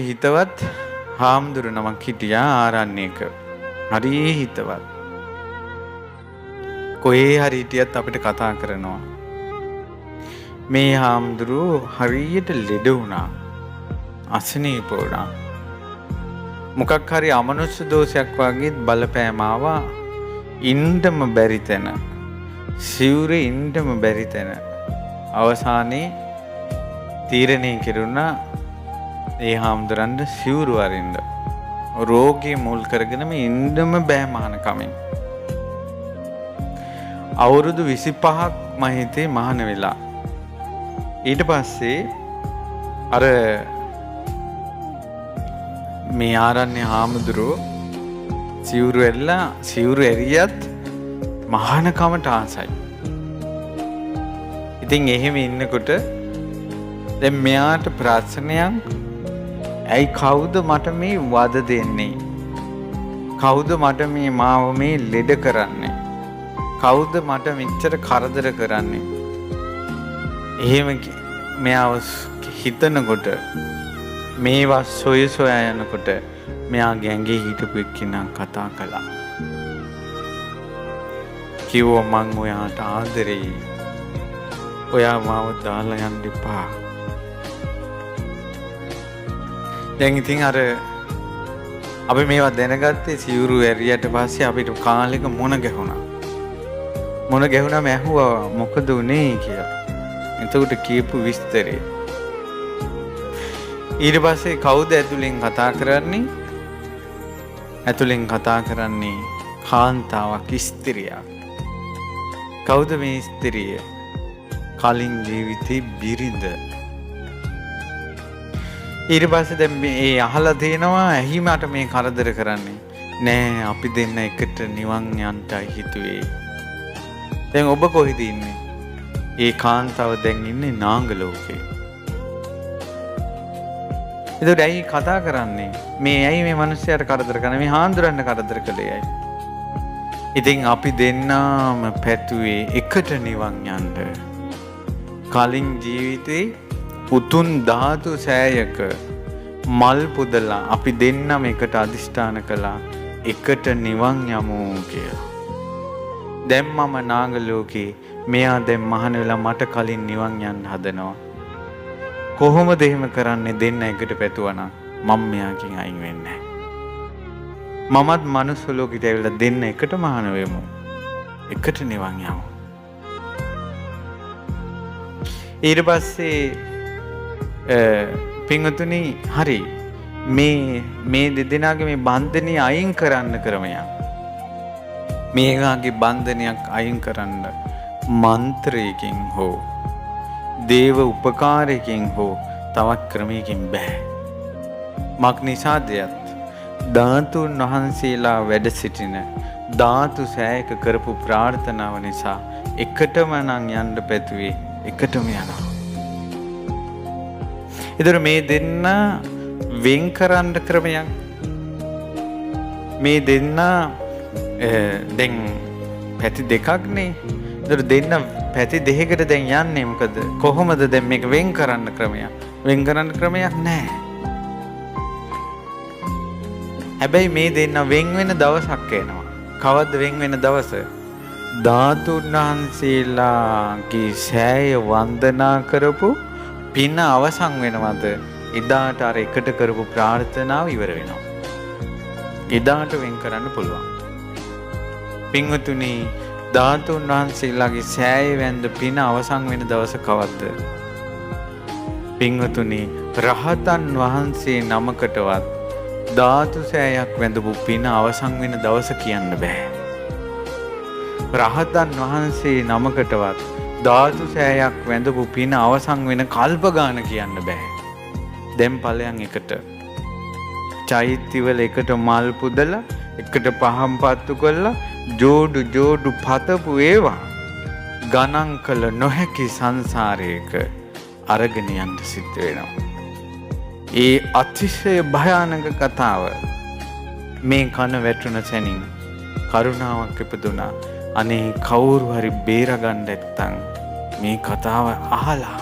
හිතවත් හාමුදුරු නමක් හිටියා ආරණ්‍යයක. හරි හිතවත්. කොහේ හරි හිටියත් අපිට කතා කරනවා. මේ හාමුදුරුවෝ හරියට ලෙඩ වුණා. අසනීප වුණා. මොකක් හරි අමනුෂ්‍ය දෝෂයක් වගේ බලපෑම ආවා. ඉන්නම බැරි තැන. සිවුරේ ඉන්නම බැරි තැන. අවසානයේ තීරණය කෙරුණා ඒ හාමුදුරන්ට සිවුරු අරින්න. රෝගී මුල් කරගෙනම ඉන්නම බෑ මහාන කමින්. අවුරුදු 25ක් මම හිතේ මහාන වෙලා. ඊට පස්සේ අර මේ ආරණ්‍ය හාමුදුරුවෝ සිවුරු එරියත් මහාන කමට ආසයි. ඉතින් එහෙම ඉන්නකොට දැන් මෙයාට ප්‍රශ්නයක්, ඇයි කවුද මට මේ වද දෙන්නේ? කවුද මට මේ මාව මේ ලෙඩ කරන්නේ? කවුද මට මෙච්චර කරදර කරන්නේ? එහෙම මෙයාව හිතනකොට, මේවා සොයසොයා යනකොට මෙයාගේ ඇඟේ හිටපු එක්කෙනා කතා කළා. කිව්වා මං ඔයාට ආදරෙයි. ඔයා මාව දාලා යන්න එපා. දැන් ඉතින් අර අපි මේවා දැනගත්තේ සිවුරු ඇරියට පස්සේ අපිට කාලෙක මොන ගැහුණා. මොන ගැහුණාම ඇහුවා මොකද උනේ කියලා. එතකොට කියපු විස්තරය. ඊට පස්සේ කවුද ඇතුලෙන් කතා කරන්නේ? ඇතුලෙන් කතා කරන්නේ කාන්තාවක්, ස්ත්‍රියක්. කවුද මේ ස්ත්‍රිය? කලින් ජීවිතේ බිරිඳ. ඊට පස්සේ දැන් මේ අහලා තියෙනවා ඇහි මට මේ කරදර කරන්නේ නෑ, අපි දෙන්න එකට නිවන් යන්නයි හිතුවේ. දැන් ඔබ කොහෙද ඉන්නේ? ඒ කාන්තාව දැන් ඉන්නේ නාග ලෝකේ. ඒකට ඇයි කතා කරන්නේ? මේ ඇයි මේ මිනිස්යාට කරදර කරන්නේ? මේ හාන්දුරන්න කරදර කළේ ඇයි? ඉතින් අපි දෙන්නාම පැතුවේ එකට නිවන් යන්න. කලින් ජීවිතේ උතුම් ධාතු සෑයක මල් පුදලා අපි දෙන්නම එකට අදිෂ්ඨාන කළා එකට නිවන් යමු කියලා. දැන් මම නාග ලෝකේ, මෙයා දැන් මහාන වෙලා මට කලින් නිවන් යන්න හදනවා. කොහොමද එහෙම කරන්නේ? දෙන්න එකට පැතුවා නම් මම මෙයාකින් අයින් වෙන්නේ නැහැ. මමත් මනුස්ස ලෝකෙට ඇවිල්ලා දෙන්න එකට මහාන වෙමු. එකට නිවන් යමු. ඊට පස්සේ පින්වතුනි, හරි මේ දෙදෙනාගේ මේ බන්ධනය අයින් කරන්න ක්‍රමයක්. මේවාගේ බන්ධනයක් අයින් කරන්න මන්ත්‍රයකින් හෝ දේව උපකාරයකින් හෝ තවත් ක්‍රමයකින් බෑ. මක් නිසාදයත් ධාතුන් වහන්සේලා වැඩ සිටින ධාතු සෑයක කරපු ප්‍රාර්ථනාව නිසා එකටම නම් යන්න පැතුවේ, එකටම යනවා. ඒතර මේ දෙන්න වෙන් කරන්න ක්‍රමයක්. මේ දෙන්න දැන් පැති දෙකක්නේ. ඒතර දෙන්න පැති දෙකකට දැන් යන්නේ මොකද? කොහොමද දැන් මේක වෙන් කරන්න ක්‍රමයක්? වෙන් කරන්න ක්‍රමයක් නැහැ. හැබැයි මේ දෙන්න වෙන් වෙන දවසක් එනවා. කවද්ද වෙන් වෙන දවස? ධාතුන් වහන්සේලාගේ සෑය වන්දනා කරපු පින අවසන් වෙනවද? එදාට අර එකට කරපු ප්‍රාර්ථනාව ඉවර වෙනවා. එදාට වෙන් කරන්න පුළුවන්. පින්වතුනි, ධාතුන් වහන්සේලාගේ සෑය වැන්ද පින අවසන් වෙන දවස කවද්ද? පින්වතුනි, රහතන් වහන්සේ නමකටවත් ධාතු සෑයක් වැඳපු පින අවසන් වෙන දවස කියන්න බෑ. රහතන් වහන්සේ නමකටවත් ධාතු සෑයක් වැඳපු පින අවසන් වෙන කල්ප ගාන කියන්න බෑ. දැන් ඵලයන් එකට චෛත්‍යවල එකට මල් පුදලා එකට පහම් පත්තු කරලා ජෝඩු පතපු ඒවා ගණන් කළ නොහැකි සංසාරයක අරගෙන යන්න සිද්ධ වෙනවා. ඒ අතිශය භයානක කතාව මේ කන වැටුණ සැනින් කරුණාවක් ඉපදුනා. අනේ කවුරු හරි බේරගන්න නැත්තම් මේ කතාව අහලා